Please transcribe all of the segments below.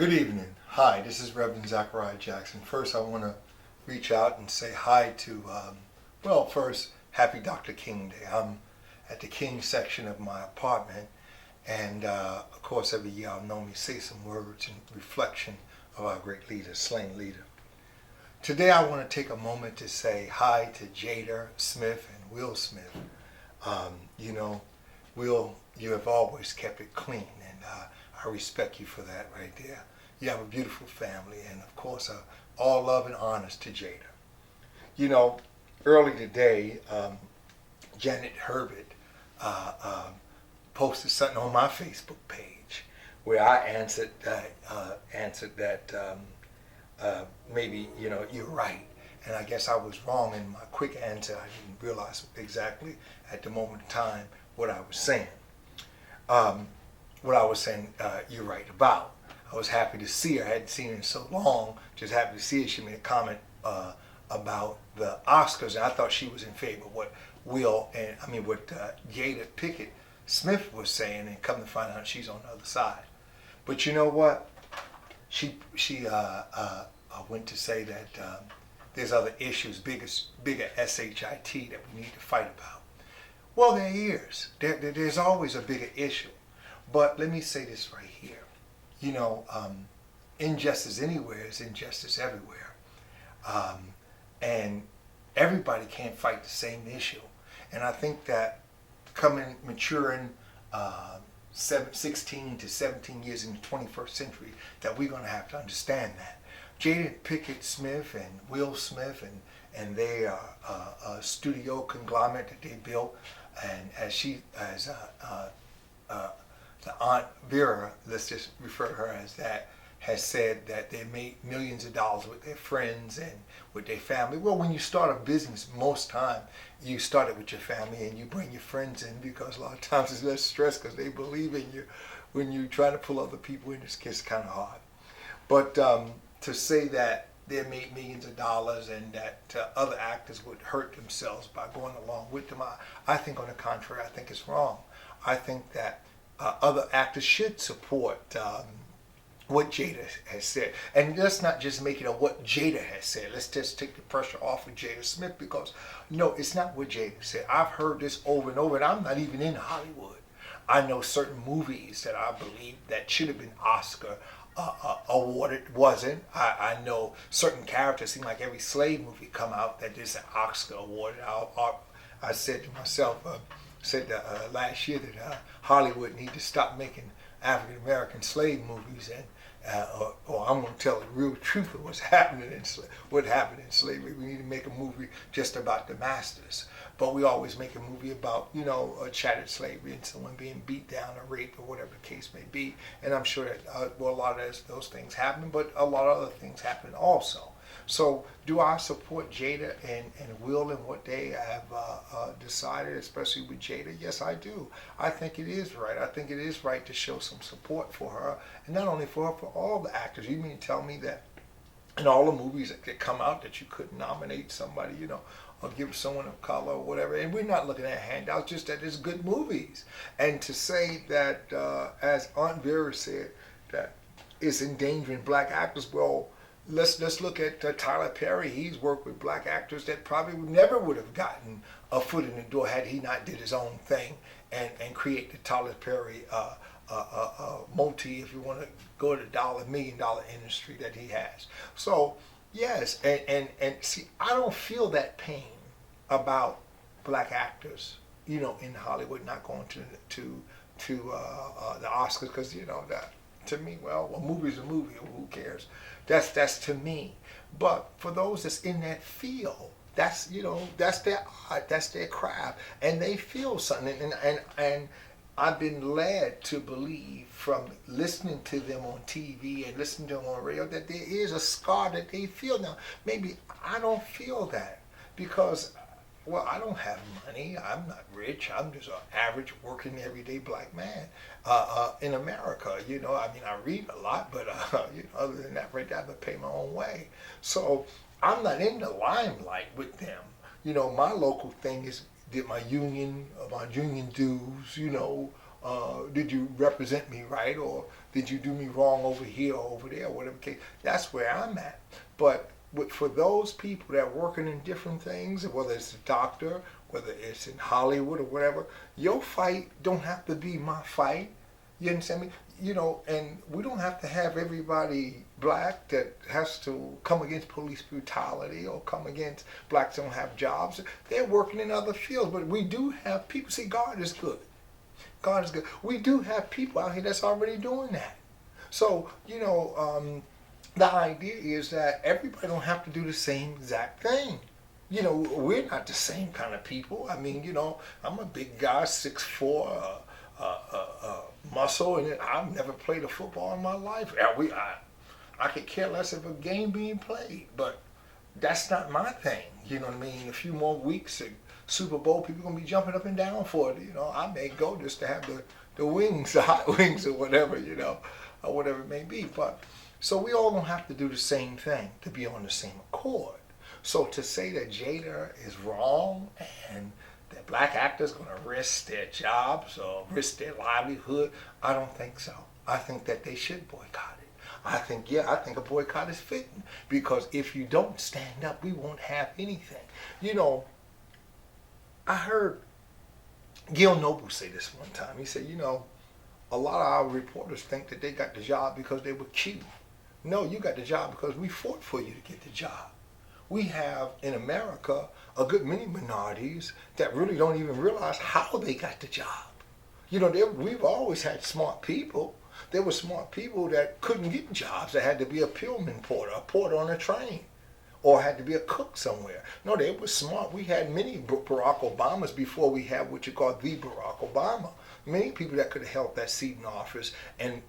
Good evening. Hi, this is Reverend Zachariah Jackson. First, I want to reach out and say hi to, first, happy Dr. King Day. I'm at the King section of my apartment, and of course, every year I'll normally say some words in reflection of our great leader, slain leader. Today, I want to take a moment to say hi to Jada Smith and Will Smith. Will, you have always kept it clean, and I respect you for that right there. You have a beautiful family, and of course, all love and honors to Jada. You know, early today, Janet Herbert posted something on my Facebook page where I answered that maybe you're right, and I guess I was wrong in my quick answer. I didn't realize exactly at the moment of time what I was saying. You're right about. I was happy to see her. I hadn't seen her in so long. Just happy to see her. She made a comment about the Oscars, and I thought she was in favor of what Jada PinKett Smith was saying, and come to find out she's on the other side. But you know what? She went to say that there's other issues, bigger SHIT that we need to fight about. Well, there is. There's always a bigger issue. But let me say this right here. Injustice anywhere is injustice everywhere. And everybody can't fight the same issue. And I think that maturing 16 to 17 years in the 21st century, that we're going to have to understand that. Jada PinKett Smith and Will Smith and they are a studio conglomerate that they built, and the Aunt Vera, let's just refer to her as that, has said that they made millions of dollars with their friends and with their family. Well, when you start a business, most time you start it with your family and you bring your friends in, because a lot of times it's less stress because they believe in you. When you try to pull other people in, it's kind of hard. But to say that they made millions of dollars and that other actors would hurt themselves by going along with them, I think on the contrary, I think it's wrong. I think that other actors should support what Jada has said. And let's not just make it on what Jada has said. Let's just take the pressure off of Jada Smith, because no, it's not what Jada said. I've heard this over and over, and I'm not even in Hollywood. I know certain movies that I believe that should have been Oscar awarded, wasn't. I know certain characters, seem like every slave movie come out that there's an Oscar awarded. I said to myself, last year that Hollywood need to stop making African American slave movies, and or I'm going to tell the real truth of what happened in slavery. We need to make a movie just about the masters, but we always make a movie about chatted slavery and someone being beat down or raped or whatever the case may be. And I'm sure that a lot of those things happen, but a lot of other things happen also. So do I support Jada and Will and what they have decided, especially with Jada? Yes, I do. I think it is right. I think it is right to show some support for her, and not only for her, for all the actors. You mean to tell me that in all the movies that come out that you couldn't nominate somebody, or give someone of color or whatever? And we're not looking at handouts, just that it's good movies. And to say that, as Aunt Vera said, that it's endangering black actors, well, let's look at Tyler Perry. He's worked with black actors that probably never would have gotten a foot in the door had he not did his own thing and create the Tyler Perry if you want to go to the $1 million industry that he has. So yes, and see, I don't feel that pain about black actors, in Hollywood not going to the Oscars, because that. To me, well, a movie's a movie. Who cares? That's to me. But for those that's in that field, that's their art, that's their craft, and they feel something. And I've been led to believe from listening to them on TV and listening to them on radio that there is a scar that they feel. Now, maybe I don't feel that because, well, I don't have money. I'm not rich. I'm just an average working everyday black man in America. I read a lot, but other than that, right there, I have to pay my own way. So I'm not in the limelight with them. My local thing is did my union dues, did you represent me right, or did you do me wrong over here or over there, or whatever case. That's where I'm at. But for those people that are working in different things, whether it's a doctor, whether it's in Hollywood or whatever, your fight don't have to be my fight. You understand me? You know, and we don't have to have everybody black that has to come against police brutality or come against blacks don't have jobs. They're working in other fields, but we do have people. See, God is good. God is good. We do have people out here that's already doing that. So, you know, the idea is that everybody don't have to do the same exact thing. You know, we're not the same kind of people. I mean, you know, I'm a big guy, 6'4", muscle, and I've never played a football in my life. I could care less of a game being played, but that's not my thing. You know what I mean? A few more weeks, Super Bowl, people are gonna be jumping up and down for it. You know, I may go just to have the wings, the hot wings, or whatever, you know, or whatever it may be. But so we all don't have to do the same thing to be on the same accord. So to say that Jada is wrong and that black actors going to risk their jobs or risk their livelihood, I don't think so. I think that they should boycott it. I think a boycott is fitting, because if you don't stand up, we won't have anything. You know, I heard Gil Noble say this one time. He said, you know, a lot of our reporters think that they got the job because they were cute. No, you got the job because we fought for you to get the job. We have in America a good many minorities that really don't even realize how they got the job. You know, we've always had smart people. There were smart people that couldn't get jobs. They had to be a Pullman porter, a porter on a train, or had to be a cook somewhere. No, they were smart. We had many Barack Obamas before we had what you call the Barack Obama. Many people that could have held that seat in office and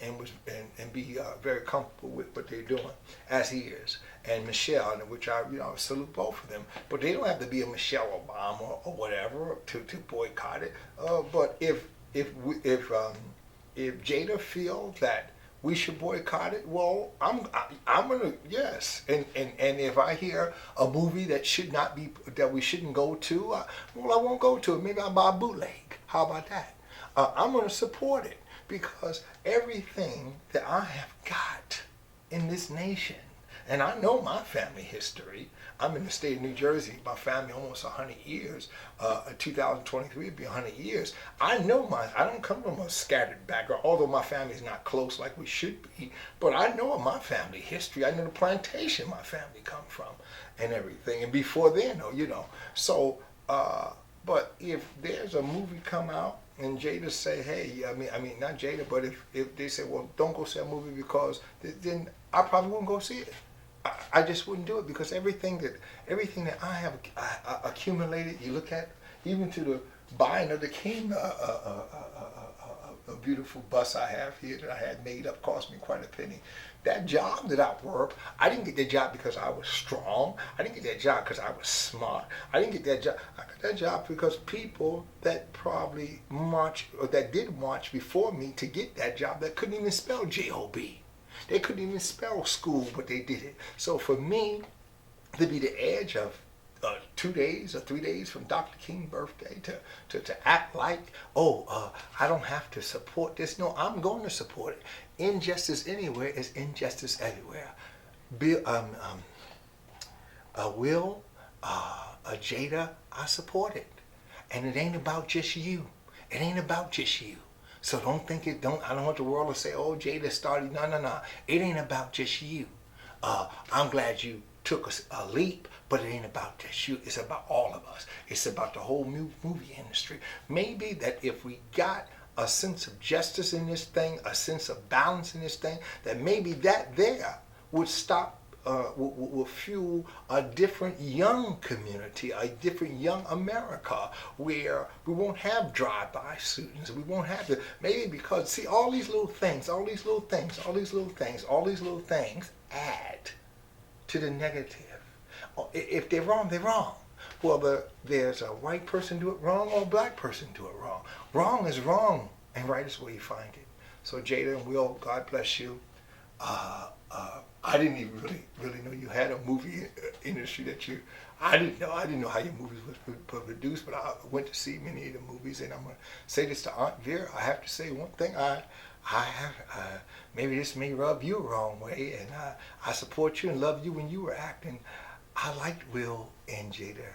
be very comfortable with what they're doing, as he is. And Michelle, which I salute both of them. But they don't have to be a Michelle Obama or whatever to boycott it. But if Jada feels that we should boycott it, well, I'm gonna, yes. And if I hear a movie that we shouldn't go to, well, I won't go to it. Maybe I'll buy a bootleg. How about that? I'm gonna support it, because everything that I have got in this nation, and I know my family history. I'm in the state of New Jersey. My family almost 100 years. 2023 would be 100 years. I don't come from a scattered background, although my family is not close like we should be. But I know my family history. I know the plantation my family come from and everything. And before then, you know. So, but if there's a movie come out and Jada say, hey, I mean, not Jada, but if they say, well, don't go see a movie because, then I probably wouldn't go see it. I just wouldn't do it, because everything that I have accumulated, you look at, even to the buying of the King, a beautiful bus I have here that I had made up, cost me quite a penny. That job that I worked, I didn't get that job because I was strong. I didn't get that job because I was smart. I didn't get that job. I got that job because people that probably marched, or that did march before me to get that job, that couldn't even spell J-O-B. They couldn't even spell school, but they did it. So for me to be the edge of 2 days or 3 days from Dr. King's birthday to act like, I don't have to support this. No, I'm going to support it. Injustice anywhere is injustice everywhere. Jada, I support it. And it ain't about just you. It ain't about just you. So don't think I don't want the world to say, oh, Jada started. No. It ain't about just you. I'm glad you took a leap, but it ain't about just you. It's about all of us. It's about the whole movie industry. Maybe that if we got a sense of justice in this thing, a sense of balance in this thing, that maybe that there would stop, will fuel a different young community, a different young America, where we won't have drive-by shootings. We won't have to, maybe because, see, all these little things add to the negative. If they're wrong, they're wrong. Whether there's a white person do it wrong or a black person do it wrong. Wrong is wrong, and right is where you find it. So Jada and Will, God bless you. I I didn't even really know you had a movie industry that you. I didn't know how your movies was produced, but I went to see many of the movies, and I'm gonna say this to Aunt Vera. I have to say one thing. I have maybe this may rub you the wrong way, and I support you and love you when you were acting. I liked Will and Jada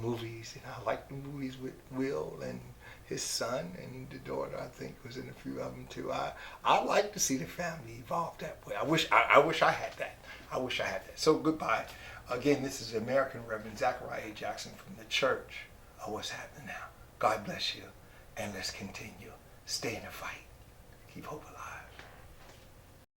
movies, and I liked the movies with Will and his son and the daughter. I think was in a few of them too. I like to see the family evolve that way. I wish I had that. I wish I had that. So goodbye. Again, this is American Reverend Zachariah A. Jackson from the Church of What's Happening Now. God bless you, and let's continue. Stay in the fight. Keep hope alive.